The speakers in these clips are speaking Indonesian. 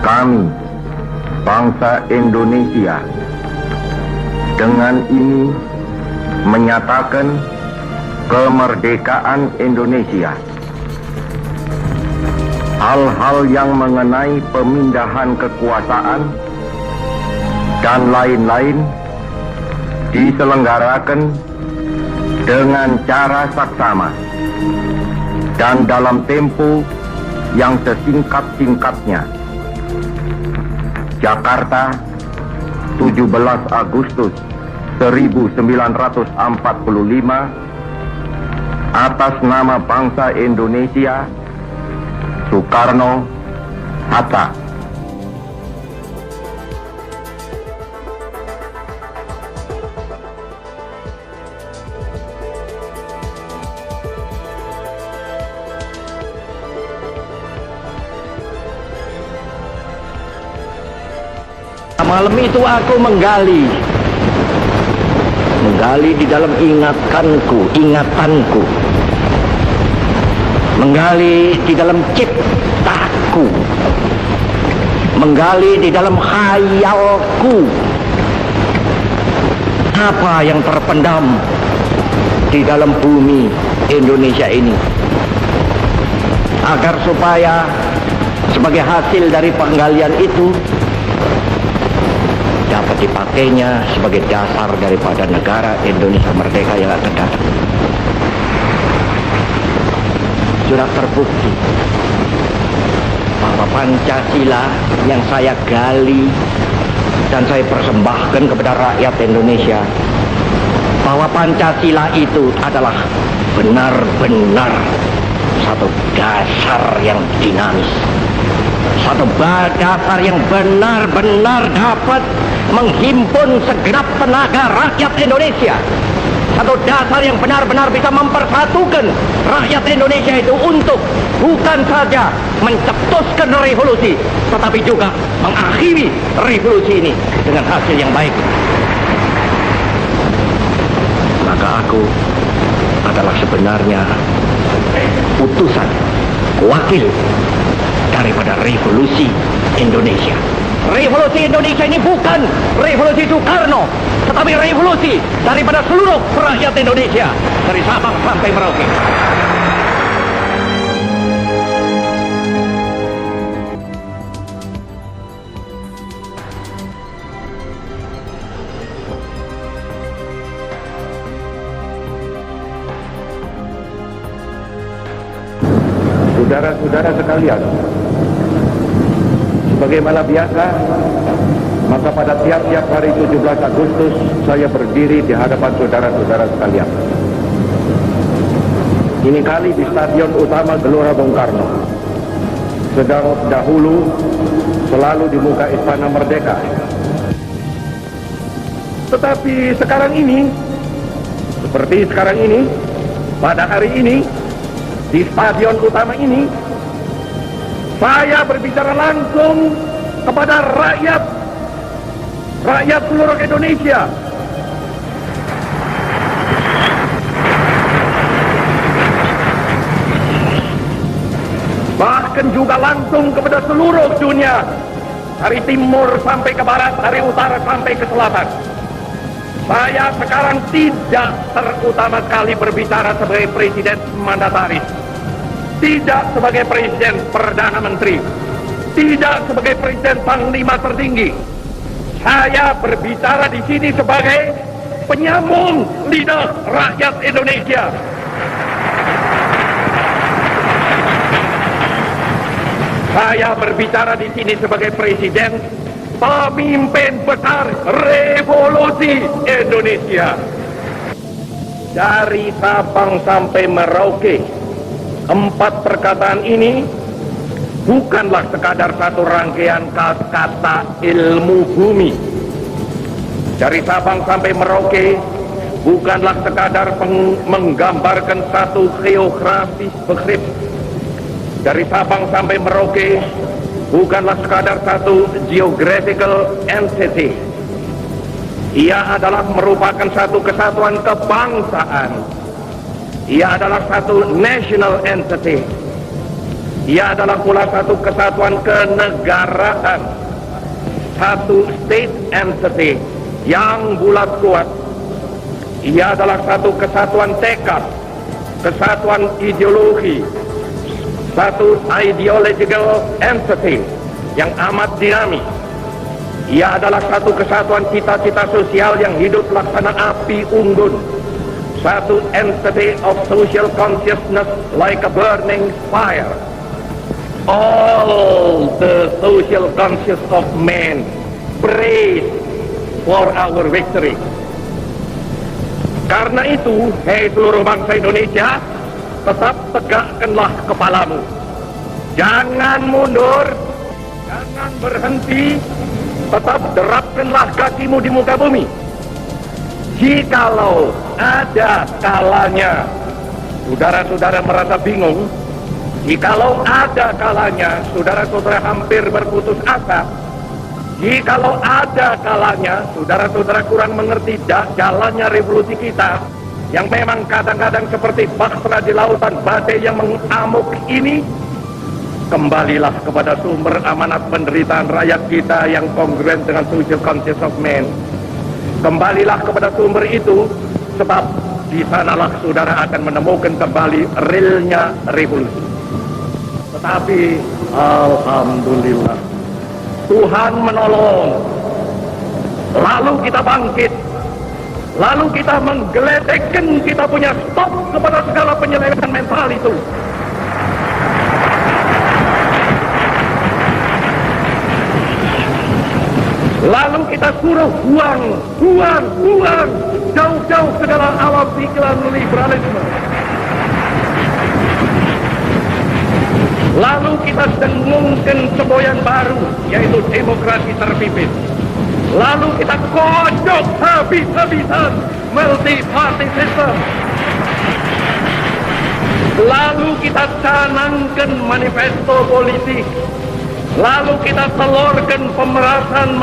Kami, bangsa Indonesia, dengan ini menyatakan kemerdekaan Indonesia. Hal-hal yang mengenai pemindahan kekuasaan dan lain-lain diselenggarakan dengan cara saksama dan dalam tempo yang sesingkat-singkatnya. Jakarta, 17 Agustus 1945, atas nama bangsa Indonesia, Soekarno Hatta. Malam itu aku menggali di dalam ingatanku, menggali di dalam ciptaku, menggali di dalam khayalku, apa yang terpendam di dalam bumi Indonesia ini, agar supaya sebagai hasil dari penggalian itu dapat dipakainya sebagai dasar daripada negara Indonesia merdeka yang akan datang. Sudah terbukti bahwa Pancasila yang saya gali dan saya persembahkan kepada rakyat Indonesia, bahwa Pancasila itu adalah benar-benar satu dasar yang dinamis, satu dasar yang benar-benar dapat menghimpun segenap tenaga rakyat Indonesia, satu dasar yang benar-benar bisa mempersatukan rakyat Indonesia itu untuk bukan saja mencetuskan revolusi, tetapi juga mengakhiri revolusi ini dengan hasil yang baik. Maka aku adalah sebenarnya utusan, wakil daripada revolusi Indonesia. Revolusi Indonesia ini bukan revolusi Soekarno, tetapi revolusi daripada seluruh rakyat Indonesia, dari Sabang sampai Merauke. Saudara-saudara sekalian, sebagaimana biasa, maka pada tiap-tiap hari 17 Agustus saya berdiri di hadapan saudara-saudara sekalian. Ini kali di Stadion Utama Gelora Bung Karno. Sedang dahulu selalu di muka Istana Merdeka. Tetapi sekarang ini, seperti sekarang ini, pada hari ini, di Stadion Utama ini, saya berbicara langsung kepada rakyat seluruh Indonesia. Bahkan juga langsung kepada seluruh dunia, dari timur sampai ke barat, dari utara sampai ke selatan. Saya sekarang tidak terutama sekali berbicara sebagai presiden mandataris, tidak sebagai presiden perdana menteri, tidak sebagai presiden panglima tertinggi. Saya berbicara di sini sebagai penyambung lidah rakyat Indonesia. Saya berbicara di sini sebagai presiden pemimpin besar revolusi Indonesia. Dari Sabang sampai Merauke, 4 perkataan ini bukanlah sekadar satu rangkaian kata ilmu bumi. Dari Sabang sampai Merauke bukanlah sekadar menggambarkan satu geografis begrip. Dari Sabang sampai Merauke bukanlah sekadar satu geographical entity. Ia adalah merupakan satu kesatuan kebangsaan. Ia adalah satu national entity. Ia adalah pula satu kesatuan kenegaraan, satu state entity yang bulat kuat. Ia adalah satu kesatuan tekad, kesatuan ideologi, satu ideological entity yang amat dinamis. Ia adalah satu kesatuan cita-cita sosial yang hidup laksana api unggun, satu entity of social consciousness like a burning fire. All the social conscious of men praise for our victory. Karena itu, hei seluruh bangsa Indonesia, tetap tegakkanlah kepalamu. Jangan mundur, jangan berhenti, tetap derapkanlah kakimu di muka bumi. Jikalau ada kalanya saudara-saudara merasa bingung, jikalau ada kalanya saudara-saudara hampir berputus asa, jikalau ada kalanya saudara-saudara kurang mengerti jalannya revolusi kita, yang memang kadang-kadang seperti bahtera di lautan badai yang mengamuk ini, kembalilah kepada sumber amanat penderitaan rakyat kita yang kongruen dengan social conscious of man. Kembalilah kepada sumber itu, sebab di sanalah saudara akan menemukan kembali realnya revolusi. Tetapi alhamdulillah, Tuhan menolong. Lalu kita bangkit, lalu kita menggeletekkan kita punya stop kepada segala penyelewengan mental itu. Lalu kita suruh buang jauh-jauh ke dalam alam pikiran liberalisme. Lalu kita dengungkan semboyan baru, yaitu demokrasi terpimpin. Lalu kita kocok habis-habisan multi-party system. Lalu kita canangkan manifesto politik. Lalu kita telurkan pemerasan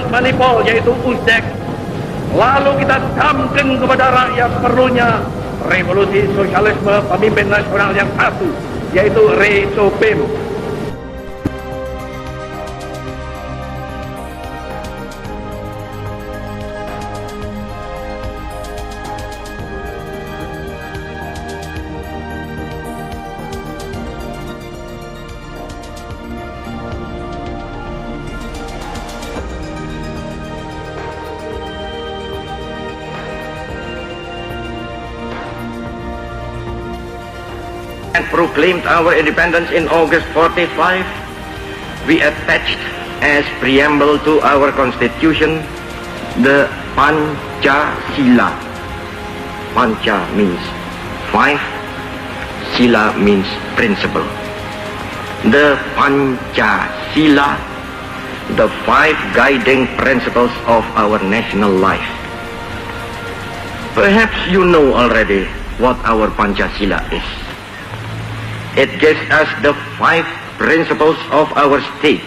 manipul, yaitu USDEK. Lalu kita camkan kepada rakyat perlunya revolusi sosialisme pemimpin nasional yang satu, yaitu Resopim. And proclaimed our independence in August 45, we attached as preamble to our constitution the Pancasila. Panca means five, Sila means principle. The Pancasila, the five guiding principles of our national life. Perhaps you know already what our Pancasila is. It gives us the five principles of our state.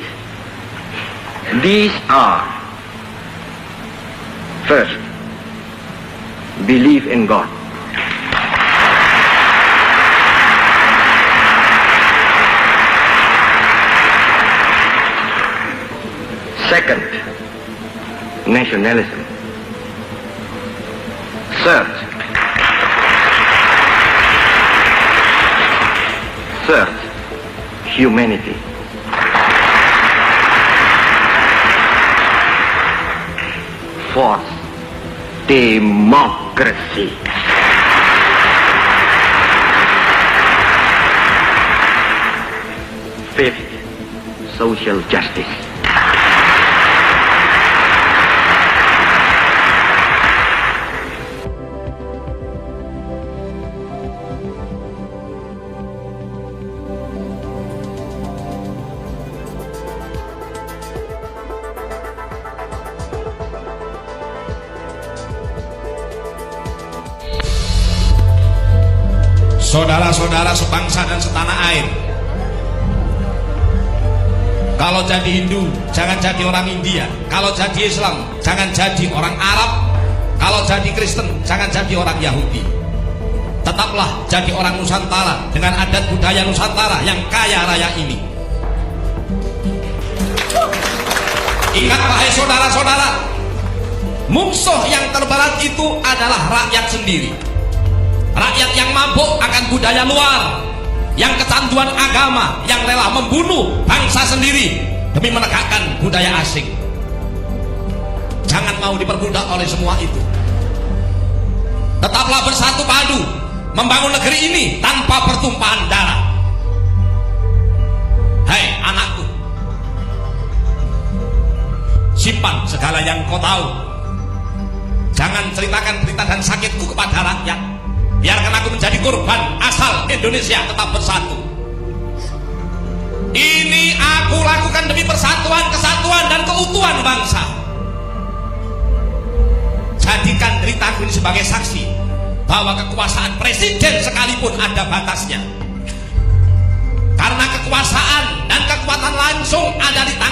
These are: first, believe in God. Second, nationalism. Third, humanity. Fourth, democracy. Fifth, social justice. Saudara-saudara sebangsa dan setanah air, kalau jadi Hindu jangan jadi orang India, kalau jadi Islam jangan jadi orang Arab, kalau jadi Kristen jangan jadi orang Yahudi. tetaplah jadi orang Nusantara dengan adat budaya Nusantara yang kaya raya ini. Ingat wahai saudara-saudara, musuh yang terberat itu adalah rakyat sendiri. Rakyat yang mabuk akan budaya luar, yang kecanduan agama, yang rela membunuh bangsa sendiri demi menegakkan budaya asing. Jangan mau diperbudak oleh semua itu. Tetaplah bersatu padu membangun negeri ini tanpa pertumpahan darah. Hai anakku, simpan segala yang kau tahu. Jangan ceritakan berita dan sakitku kepada rakyat. Biarkan aku menjadi korban asal Indonesia tetap bersatu. Ini aku lakukan demi persatuan, kesatuan, dan keutuhan bangsa. Jadikan deritaku ini sebagai saksi bahwa kekuasaan presiden sekalipun ada batasnya. Karena kekuasaan dan kekuatan langsung ada di tangan